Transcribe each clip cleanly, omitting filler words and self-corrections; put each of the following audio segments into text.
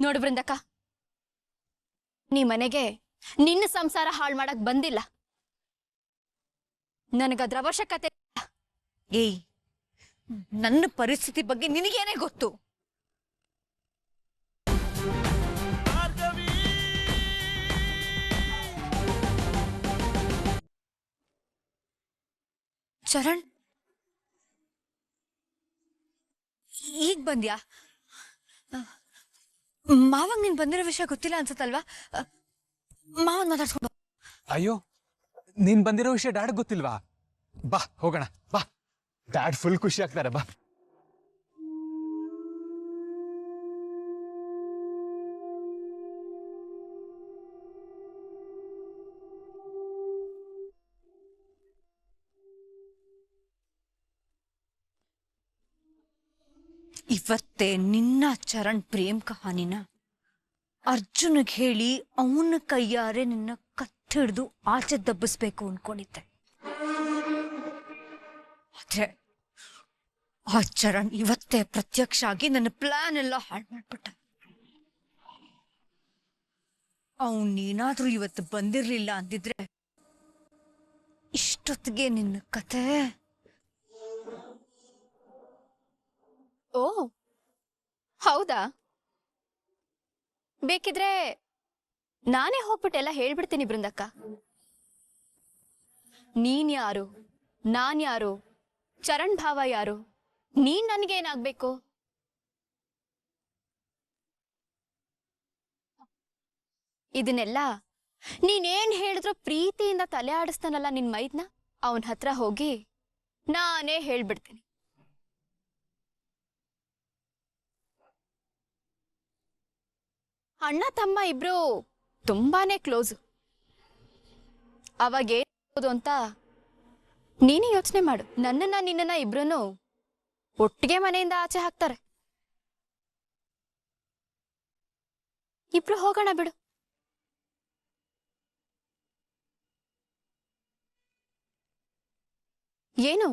ನೋಡು ಬೃಂದಕ್ಕ, ನೀ ಮನೆಗೆ ನಿನ್ನ ಸಂಸಾರ ಹಾಳು ಮಾಡಕ್ ಬಂದಿಲ್ಲ. ನನಗದ್ರ ಅವಶ್ಯಕತೆ. ಏಯ್, ನನ್ನ ಪರಿಸ್ಥಿತಿ ಬಗ್ಗೆ ನಿನಗೇನೇ ಗೊತ್ತು? ಚರಣ್, ಈಗ ಬಂದ್ಯಾ? ಮಾವಂಗ್ ನೀನ್ ಬಂದಿರೋ ವಿಷಯ ಗೊತ್ತಿಲ್ಲ ಅನ್ಸತ್ತಲ್ವಾ? ಮಾವನ್ ಮಾತಾಡ್ಸ್ಕೊಂಡು. ಅಯ್ಯೋ, ನೀನ್ ಬಂದಿರೋ ವಿಷಯ ಡ್ಯಾಡ್ ಗೊತ್ತಿಲ್ವಾ? ಬಾ ಹೋಗೋಣ, ಬಾ. ಡ್ಯಾಡ್ ಫುಲ್ ಖುಷಿ ಆಗ್ತಾರೆ, ಬಾ. ಇವತ್ತೇ ನಿನ್ನ ಚರಣ್ ಪ್ರೇಮ್ ಕಹಾನಿನ ಅರ್ಜುನ್ಗೆ ಹೇಳಿ ಅವನ ಕೈಯಾರೆ ನಿನ್ನ ಕತ್ತಿಡ್ದು ಆಚೆ ದಬ್ಬಿಸ್ಬೇಕು ಅನ್ಕೊಂಡಿದ್ದೆ. ಆದ್ರೆ ಆ ಚರಣ್ ಇವತ್ತೇ ಪ್ರತ್ಯಕ್ಷ ಆಗಿ ನನ್ನ ಪ್ಲಾನ್ ಎಲ್ಲ ಹಾಳು ಮಾಡ್ಬಿಟ್ಟ. ಅವನೇನಾದ್ರೂ ಇವತ್ತು ಬಂದಿರ್ಲಿಲ್ಲ ಅಂದಿದ್ರೆ ಇಷ್ಟೊತ್ತಿಗೆ ನಿನ್ನ ಕತೆ. ಓ ಹೌದಾ? ಬೇಕಿದ್ರೆ ನಾನೇ ಹೋಗ್ಬಿಟ್ಟೆಲ್ಲ ಹೇಳ್ಬಿಡ್ತೀನಿ ಬೃಂದಕ್ಕ. ನೀನ್ ಯಾರು, ನಾನ್ ಯಾರು, ಚರಣ್ ಭಾವ ಯಾರು, ನೀನ್ ನನ್ಗೇನಾಗ್ಬೇಕು? ಇದನ್ನೆಲ್ಲ ನೀನೇನ್ ಹೇಳಿದ್ರು ಪ್ರೀತಿಯಿಂದ ತಲೆ ಆಡಿಸ್ತಾನಲ್ಲ ನಿನ್ ಮೈದ್ನ, ಅವನ್ ಹತ್ರ ಹೋಗಿ ನಾನೇ ಹೇಳ್ಬಿಡ್ತೀನಿ. ಅಣ್ಣ ತಮ್ಮ ಇಬ್ರು ತುಂಬಾನೇ ಕ್ಲೋಸು. ಅವಾಗೇನು ಅಂತ ನೀನೇ ಯೋಚನೆ ಮಾಡು. ನಿನ್ನನ್ನ ಇಬ್ರು ಒಟ್ಟಿಗೆ ಮನೆಯಿಂದ ಆಚೆ ಹಾಕ್ತಾರೆ. ಇಬ್ರು ಹೋಗೋಣ ಬಿಡು. ಏನು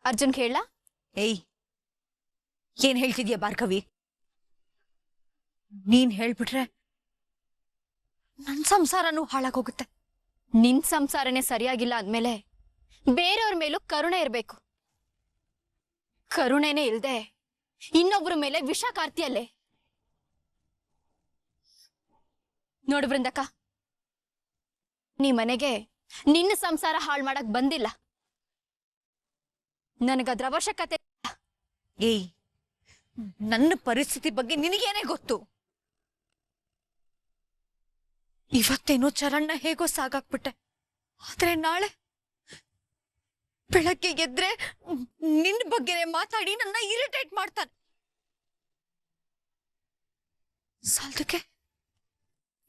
ಅರ್ಜುನ್ ಕೇಳ? ಏಯ್, ಏನ್ ಹೇಳ್ತಿದ್ಯಾ ಭಾರ್ಗವಿ? ನೀನ್ ಹೇಳ್ಬಿಟ್ರೆ ನನ್ ಸಂಸಾರನೂ ಹಾಳಾಗೋಗುತ್ತೆ. ನಿನ್ ಸಂಸಾರನೇ ಸರಿಯಾಗಿಲ್ಲ ಅಂದ್ಮೇಲೆ ಬೇರೆಯವ್ರ ಮೇಲೂ ಕರುಣೆ ಇರ್ಬೇಕು. ಕರುಣೆನೇ ಇಲ್ದೆ ಇನ್ನೊಬ್ರ ಮೇಲೆ ವಿಷ ಕಾರ್ತಿಯಲ್ಲೇ. ನೋಡು ಬೃಂದಕ್ಕ, ನೀ ಮನೆಗೆ ನಿನ್ನ ಸಂಸಾರ ಹಾಳು ಮಾಡಕ್ ಬಂದಿಲ್ಲ. ನನಗದ್ರ ಅವಶ್ಯಕತೆ. ಏಯ್, ನನ್ನ ಪರಿಸ್ಥಿತಿ ಬಗ್ಗೆ ನಿನಗೇನೇ ಗೊತ್ತು? ಇವತ್ತೇನೋ ಚರಣ್ಣ ಹೇಗೋ ಸಾಗಾಕ್ಬಿಟ್ಟೆ, ಆದ್ರೆ ನಾಳೆ ಬೆಳಗ್ಗೆ ಎದ್ರೆ ನಿನ್ನ ಬಗ್ಗೆನೆ ಮಾತಾಡಿ ನನ್ನ ಇರಿಟೇಟ್ ಮಾಡ್ತಾನೆ. ಸಾಲದಕ್ಕೆ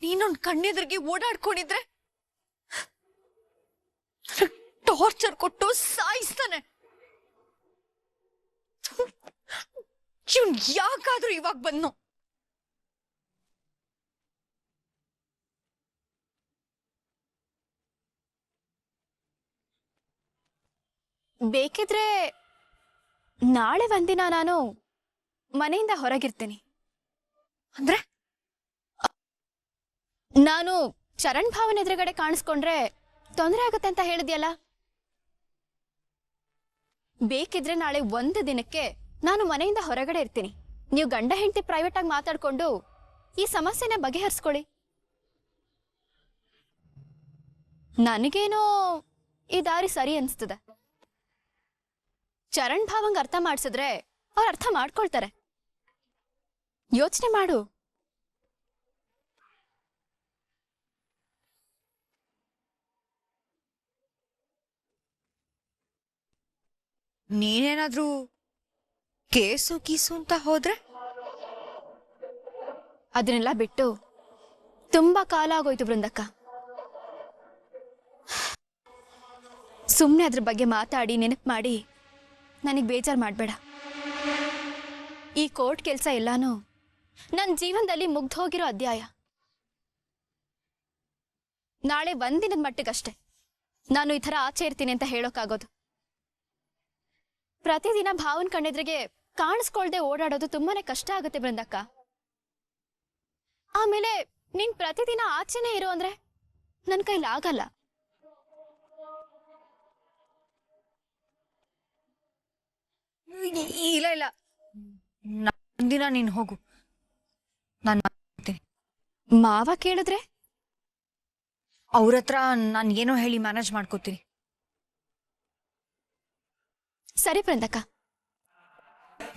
ನೀನೊಂದ್ ಕಣ್ಣೆದ್ರಿಗೆ ಓಡಾಡ್ಕೊಂಡಿದ್ರೆ ಟಾರ್ಚರ್ ಕೊಟ್ಟು ಸಾಯಿಸ್ತಾನೆ. ಇವನ್ ಯಾಕಾದ್ರೂ ಇವಾಗ ಬಂದ್ನು? ಬೇಕಿದ್ರೆ ನಾಳೆ ಒಂದಿನ ನಾನು ಮನೆಯಿಂದ ಹೊರಗಿರ್ತೀನಿ. ಅಂದ್ರೆ ನಾನು ಚರಣ್ ಭಾವನ ಎದುರುಗಡೆ ಕಾಣಿಸ್ಕೊಂಡ್ರೆ ತೊಂದರೆ ಆಗುತ್ತೆ ಅಂತ ಹೇಳಿದ್ಯಲ್ಲ. ಬೇಕಿದ್ರೆ ನಾಳೆ ಒಂದು ದಿನಕ್ಕೆ ನಾನು ಮನೆಯಿಂದ ಹೊರಗಡೆ ಇರ್ತೀನಿ. ನೀವು ಗಂಡ ಹೆಂಡತಿ ಪ್ರೈವೇಟ್ ಆಗಿ ಮಾತಾಡ್ಕೊಂಡು ಈ ಸಮಸ್ಯೆನ ಬಗೆಹರಿಸ್ಕೊಳ್ಳಿ. ನನಗೇನೋ ಈ ದಾರಿ ಸರಿ ಅನ್ಸ್ತದೆ. ಚರಣ್ ಭಾವಂಗ್ ಅರ್ಥ ಮಾಡ್ಸಿದ್ರೆ ಅವ್ರು ಅರ್ಥ ಮಾಡ್ಕೊಳ್ತಾರೆ. ಯೋಚನೆ ಮಾಡು. ನೀನೇನಾದ್ರೂ ಕೇಸು ಗೀಸು ಅಂತ ಹೋದ್ರೆ? ಅದನ್ನೆಲ್ಲ ಬಿಟ್ಟು ತುಂಬಾ ಕಾಲ ಆಗೋಯ್ತು ಬೃಂದಕ್ಕ. ಸುಮ್ಮನೆ ಅದ್ರ ಬಗ್ಗೆ ಮಾತಾಡಿ ನೆನಪು ಮಾಡಿ ನನಗೆ ಬೇಜಾರು ಮಾಡಬೇಡ. ಈ ಕೋರ್ಟ್ ಕೆಲಸ ಎಲ್ಲಾನು ನನ್ನ ಜೀವನದಲ್ಲಿ ಮುಗ್ದೋಗಿರೋ ಅಧ್ಯಾಯ. ನಾಳೆ ಒಂದಿನದ ಮಟ್ಟಿಗಷ್ಟೆ ನಾನು ಈ ಥರ ಆಚೆ ಇರ್ತೀನಿ ಅಂತ ಹೇಳೋಕ್ಕಾಗೋದು. ಪ್ರತಿದಿನ ಭಾವನ್ ಕಣ್ಣೆದ್ರಿಗೆ ಕಾಣಿಸ್ಕೊಳ್ದೆ ಓಡಾಡೋದು ತುಂಬಾನೇ ಕಷ್ಟ ಆಗುತ್ತೆ ಬೃಂದಕ್ಕ. ಆಮೇಲೆ ನೀನ್ ಪ್ರತಿದಿನ ಆಚೆನೇ ಇರೋ ಅಂದ್ರೆ ನನ್ ಕೈಲಿ ಆಗಲ್ಲ. ಇಲ್ಲ ಇಲ್ಲ, ಒಂದಿನ ನೀನ್ ಹೋಗು, ನಾನು ಮಾಡ್ತೀನಿ. ಮಾವ ಕೇಳಿದ್ರೆ ಅವ್ರ ಹತ್ರ ನಾನು ಏನೋ ಹೇಳಿ ಮ್ಯಾನೇಜ್ ಮಾಡ್ಕೋತೀನಿ. ಸರಿ ಬೃಂದಕ್ಕ.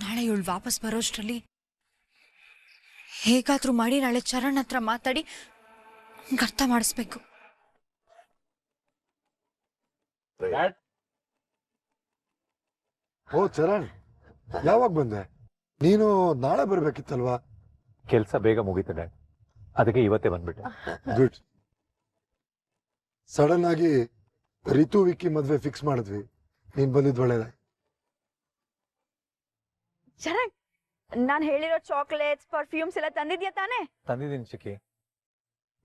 ನಾಳೆ ಇವಳು ವಾಪಸ್ ಬರೋಷ್ಟರಲ್ಲಿ ಹೇಗಾದ್ರೂ ಮಾಡಿ ನಾಳೆ ಚರಣ್ ಹತ್ರ ಮಾತಾಡಿ ಅರ್ಥ ಮಾಡಿಸ್ಬೇಕು. ಓ ಚರಣ್, ಯಾವಾಗ ಬಂದೆ? ನೀನು ನಾಳೆ ಬರ್ಬೇಕಿತ್ತಲ್ವಾ? ಕೆಲಸ ಬೇಗ ಮುಗೀತದೆ, ಅದಕ್ಕೆ ಇವತ್ತೇ ಬಂದ್ಬಿಟ್ಟೆ. ಗುಡ್. ಸಡನ್ ಆಗಿ ರಿತು ವಿಕ್ಕಿ ಮದ್ವೆ ಫಿಕ್ಸ್ ಮಾಡಿದ್ವಿ, ನೀನ್ ಬಂದಿದ್ ಒಳ್ಳೇದಾಯ್ತು. ಚರಣ್, ನಾನ್ ಹೇಳಿರೋ ಚಾಕ್ಲೇಟ್ಸ್ ಪರ್ಫ್ಯೂಮ್ಸ್ ಎಲ್ಲ ತಂದಿದ್ಯಾ ತಾನೇ? ತಂದಿದ್ದೀನಿ ಚಿಕ್ಕಿ,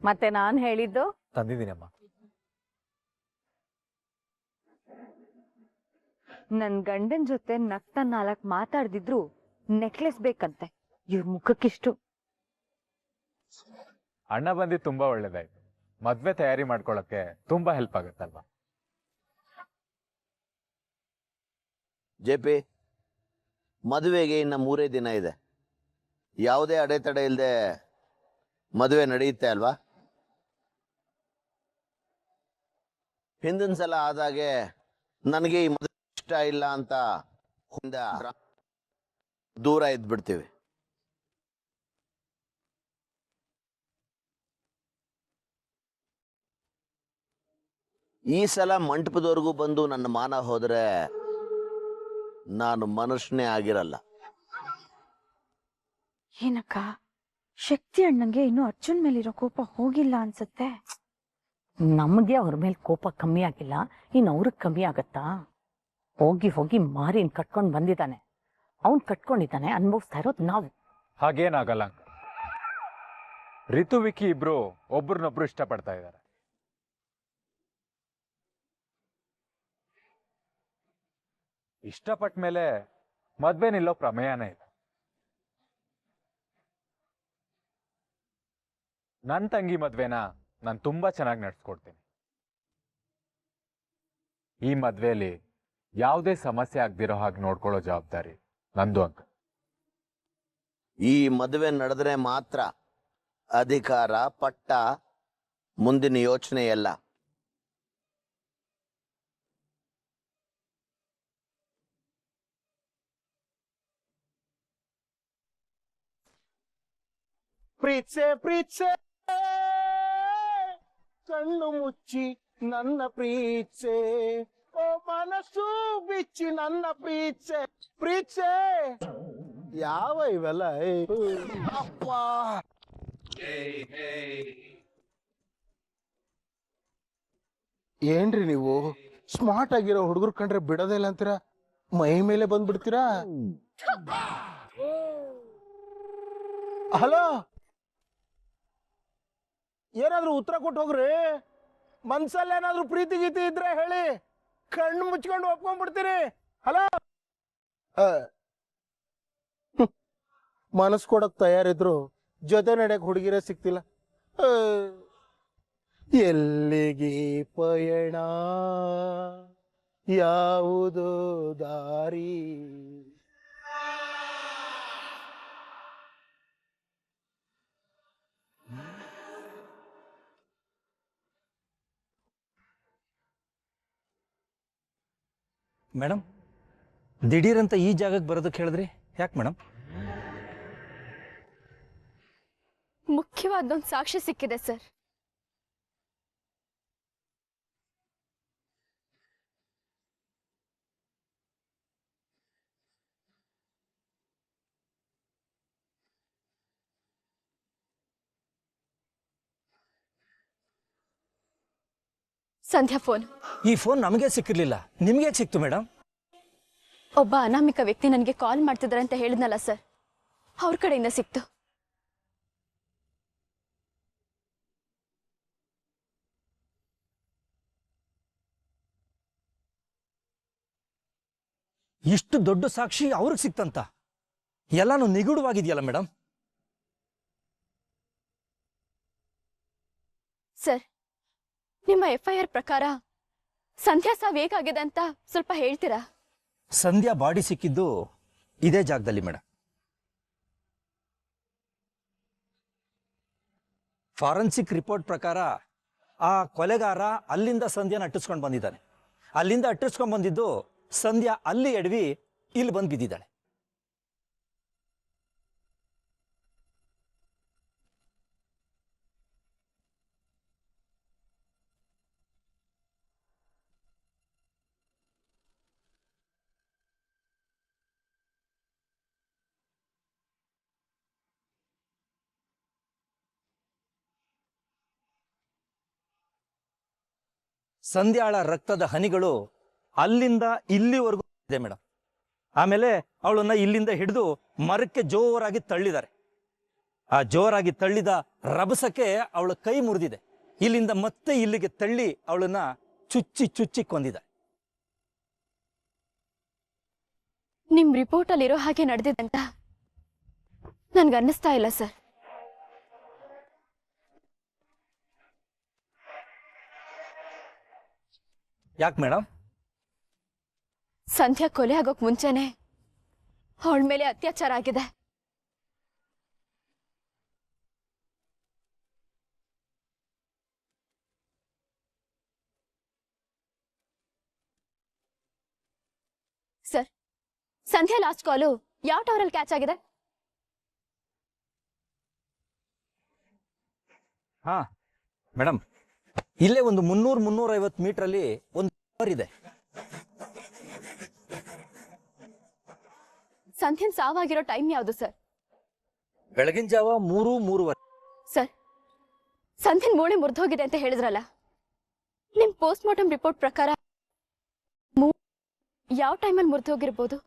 ಮತ್ತೆ ನಾನ್ ಹೇಳಿದ್ದು ತಂದಿದ್ದೀನಮ್ಮ. ನನ್ ಗಂಡನ್ ಜೊತೆ ನಗ್ತಾ 4 ಮಾತಾಡ್ದಿದ್ರು ನೆಕ್ಲೆಸ್ ಬೇಕಂತೆ. ಇವ್ರ ಮುಖಕ್ಕಿಷ್ಟು. ಅಣ್ಣ ಬಂದಿದ್ದು ತುಂಬಾ ಒಳ್ಳೇದಾಯ್ತು. ಮದ್ವೆ ತಯಾರಿ ಮಾಡ್ಕೊಳಕ್ಕೆ ತುಂಬಾ ಹೆಲ್ಪ್ ಆಗುತ್ತಲ್ವಾ? ಜೆ.ಪಿ, ಮದುವೆಗೆ ಇನ್ನು 3 ದಿನ ಇದೆ. ಯಾವುದೇ ಅಡೆತಡೆ ಇಲ್ಲದೆ ಮದುವೆ ನಡೆಯುತ್ತೆ ಅಲ್ವಾ? ಹಿಂದಿನ ಸಲ ಆದಾಗೆ ನನಗೆ ಈ ಮದುವೆ ಇಷ್ಟ ಇಲ್ಲ ಅಂತ ದೂರ ಇದ್ಬಿಡ್ತೀವಿ. ಈ ಸಲ ಮಂಟಪದವರೆಗೂ ಬಂದು ನನ್ನ ಮಾನ ಹೋದ್ರೆ ನಾನು ಮನುಷ್ಯನೇ ಆಗಿರಲ್ಲ. ಏನಕ್ಕ, ಶಕ್ತಿ ಅಣ್ಣಂಗೆ ಇನ್ನು ಅರ್ಜುನ್ ಮೇಲಿರೋ ಕೋಪ ಹೋಗಿಲ್ಲ ಅನ್ಸುತ್ತೆ. ನಮಗೆ ಅವ್ರ ಮೇಲೆ ಕೋಪ ಕಮ್ಮಿ ಆಗಿಲ್ಲ, ಇನ್ನು ಅವ್ರಿಗೆ ಕಮ್ಮಿ ಆಗತ್ತಾ? ಹೋಗಿ ಹೋಗಿ ಮಾರಿನ್ ಕಟ್ಕೊಂಡು ಬಂದಿದ್ದಾನೆ, ಅವ್ನ್ ಕಟ್ಕೊಂಡಿದ್ದಾನೆ, ಅನ್ಭವಿಸ್ತಾ ಇರೋದು ನಾವು. ಹಾಗೇನಾಗಲ್ಲ ಅಂಕ. ರಿತು ವಿಕ್ಕಿ ಇಬ್ರು ಒಬ್ರನ್ನೊಬ್ರು ಇಷ್ಟಪಡ್ತಾ ಇದ್ದಾರೆ. ಇಷ್ಟಪಟ್ಟ ಮೇಲೆ ಮದ್ವೆ ನಿಲ್ಲೋ ಪ್ರಮೇಯನೇ ಇಲ್ಲ. ನನ್ನ ತಂಗಿ ಮದ್ವೆನ ನಾನು ತುಂಬಾ ಚೆನ್ನಾಗಿ ನಡ್ಸ್ಕೊಡ್ತೀನಿ. ಈ ಮದ್ವೆಯಲ್ಲಿ ಯಾವುದೇ ಸಮಸ್ಯೆ ಆಗ್ದಿರೋ ಹಾಗೆ ನೋಡ್ಕೊಳ್ಳೋ ಜವಾಬ್ದಾರಿ ನಂದು ಅಂಕ. ಈ ಮದುವೆ ನಡೆದ್ರೆ ಮಾತ್ರ ಅಧಿಕಾರ ಪಟ್ಟ ಮುಂದಿನ ಯೋಚನೆ ಎಲ್ಲ. ಪ್ರೀತ್ಸೆ ಪ್ರೀತ್ಸೆ ಕಣ್ಣು ಮುಚ್ಚಿ ನನ್ನ ಪ್ರೀತ್ಸೆ, ಓ ಮನಸ್ಸು ಬಿಚ್ಚಿ ನನ್ನ ಪ್ರೀತ್ಸೆ ಪ್ರೀತ್ಸೆ. ಯಾವ ಇವೆಲ್ಲ ಅಪ್ಪ. ಏನ್ರಿ ನೀವು ಸ್ಮಾರ್ಟ್ ಆಗಿರೋ ಹುಡುಗರು ಕಂಡ್ರೆ ಬಿಡೋದೇ ಇಲ್ಲ ಅಂತೀರಾ? ಮೈ ಮೇಲೆ ಬಂದ್ಬಿಡ್ತೀರಾ? ಹಲೋ, ಏನಾದ್ರೂ ಉತ್ತರ ಕೊಟ್ಟು ಹೋಗ್ರಿ. ಮನ್ಸಲ್ಲಿ ಏನಾದ್ರೂ ಪ್ರೀತಿ ಗೀತಿ ಇದ್ರೆ ಹೇಳಿ, ಕಣ್ಣು ಮುಚ್ಕೊಂಡು ಒಪ್ಕೊಂಡ್ಬಿಡ್ತೀನಿ. ಹಲೋ, ಮನಸ್ಸು ಕೊಡಕ್ ತಯಾರಿದ್ರು ಜೊತೆ ನಡೆಯಕ್ ಹುಡುಗಿರೇ ಸಿಕ್ತಿಲ್ಲ. ಎಲ್ಲಿಗೆ ಪಯಣ, ಯಾವುದೋ ದಾರಿ. ಮೇಡಮ್, ದಿಢೀರಂತ ಈ ಜಾಗಕ್ಕೆ ಬರೋದಕ್ಕೆ ಹೇಳಿದ್ರಿ, ಯಾಕೆ ಮೇಡಮ್? ಮುಖ್ಯವಾದೊಂದು ಸಾಕ್ಷಿ ಸಿಕ್ಕಿದೆ ಸರ್. ಸಂಧ್ಯಾ ಫೋನ್. ಈ ಫೋನ್ ನಮಗೆ ಸಿಕ್ಕಿರ್ಲಿಲ್ಲ, ನಿಮ್ಗೆ ಸಿಕ್ತು ಮೇಡಮ್? ಒಬ್ಬ ಅನಾಮಿಕ ವ್ಯಕ್ತಿ ನನಗೆ ಕಾಲ್ ಮಾಡ್ತಿದ್ದಾರೆ ಅಂತ ಹೇಳಿದ್ನಲ್ಲ ಸರ್, ಅವ್ರ ಕಡೆಯಿಂದ ಸಿಕ್ತು. ಇಷ್ಟು ದೊಡ್ಡ ಸಾಕ್ಷಿ ಅವ್ರಿಗೆ ಸಿಕ್ತಂತ? ಎಲ್ಲಾನು ನಿಗೂಢವಾಗಿದೆಯಲ್ಲ ಮೇಡಮ್? ಸರ್, ನಿಮ್ಮ FIR ಪ್ರಕಾರ ಸಂಧ್ಯಾ ಸಾವು ಹೇಗಾಗಿದೆ ಅಂತ ಸ್ವಲ್ಪ ಹೇಳ್ತೀರಾ? ಸಂಧ್ಯಾ ಬಾಡಿ ಸಿಕ್ಕಿದ್ದು ಇದೇ ಜಾಗದಲ್ಲಿ ಮೇಡಮ್. ಫಾರೆನ್ಸಿಕ್ ರಿಪೋರ್ಟ್ ಪ್ರಕಾರ ಆ ಕೊಲೆಗಾರ ಅಲ್ಲಿಂದ ಸಂಧ್ಯಾನ ಅಟ್ಟಿಸ್ಕೊಂಡು ಬಂದಿದ್ದಾನೆ. ಅಲ್ಲಿಂದ ಅಟ್ಟಿಸ್ಕೊಂಡು ಬಂದಿದ್ದು ಸಂಧ್ಯಾ ಅಲ್ಲಿ ಎಡವಿ ಇಲ್ಲಿ ಬಂದು ಬಿದ್ದಿದ್ದಾಳೆ. ಸಂಧ್ಯಾಳ ರಕ್ತದ ಹನಿಗಳು ಅಲ್ಲಿಂದ ಇಲ್ಲಿವರೆಗೂ ಇದೆ ಮೇಡಮ್. ಆಮೇಲೆ ಅವಳನ್ನ ಇಲ್ಲಿಂದ ಹಿಡಿದು ಮರಕ್ಕೆ ಜೋರಾಗಿ ತಳ್ಳಿದ್ದಾರೆ. ಆ ಜೋರಾಗಿ ತಳ್ಳಿದ ರಭಸಕ್ಕೆ ಅವಳ ಕೈ ಮುರಿದಿದೆ. ಇಲ್ಲಿಂದ ಮತ್ತೆ ಇಲ್ಲಿಗೆ ತಳ್ಳಿ ಅವಳನ್ನ ಚುಚ್ಚಿ ಚುಚ್ಚಿ ಕೊಂದಿದ್ದಾರೆ. ನಿಮ್ ರಿಪೋರ್ಟ್ ಅಲ್ಲಿ ಇರೋ ಹಾಗೆ ನಡೆದಿದೆ ಅಂತ ನನ್ಗನ್ನಿಸ್ತಾ ಇಲ್ಲ ಸರ್. ಯಾಕೆ ಮೇಡಮ್? ಸಂಧ್ಯಾ ಕೊಲೆ ಆಗೋಕ್ ಮುಂಚೆನೆ ಅವಳ ಮೇಲೆ ಅತ್ಯಾಚಾರ ಆಗಿದೆ. ಸರ್, ಸಂಧ್ಯಾ ಲಾಸ್ಟ್ ಕಾಲು ಯಾವ ಟವರಲ್ಲಿ ಕ್ಯಾಚ್ ಆಗಿದೆ? ಹಾ ಮೇಡಮ್, ಇಲ್ಲೇ ಒಂದು 300-350 ಮೀಟರ್ ಅಲ್ಲಿ ಒಂದು ಟವರ್ ಇದೆ. ಸಂಧ್ಯನ್ ಸಾವಾಗಿರೋ ಟೈಮ್ ಯಾವುದು ಸರ್? ಬೆಳಗಿನ ಜಾವ 3-3:30. ಸರ್, ಸಂಧ್ಯನ್ ಮೂಳೆ ಮುರಿದೋಗಿದೆ ಅಂತ ಹೇಳಿದ್ರಲ್ಲ, ನಿಮ್ ಪೋಸ್ಟ್ ಮಾರ್ಟಮ್ ರಿಪೋರ್ಟ್ ಪ್ರಕಾರ ಯಾವ ಟೈಮಲ್ಲಿ ಮುರಿದೋಗಿರ್ಬೋದು?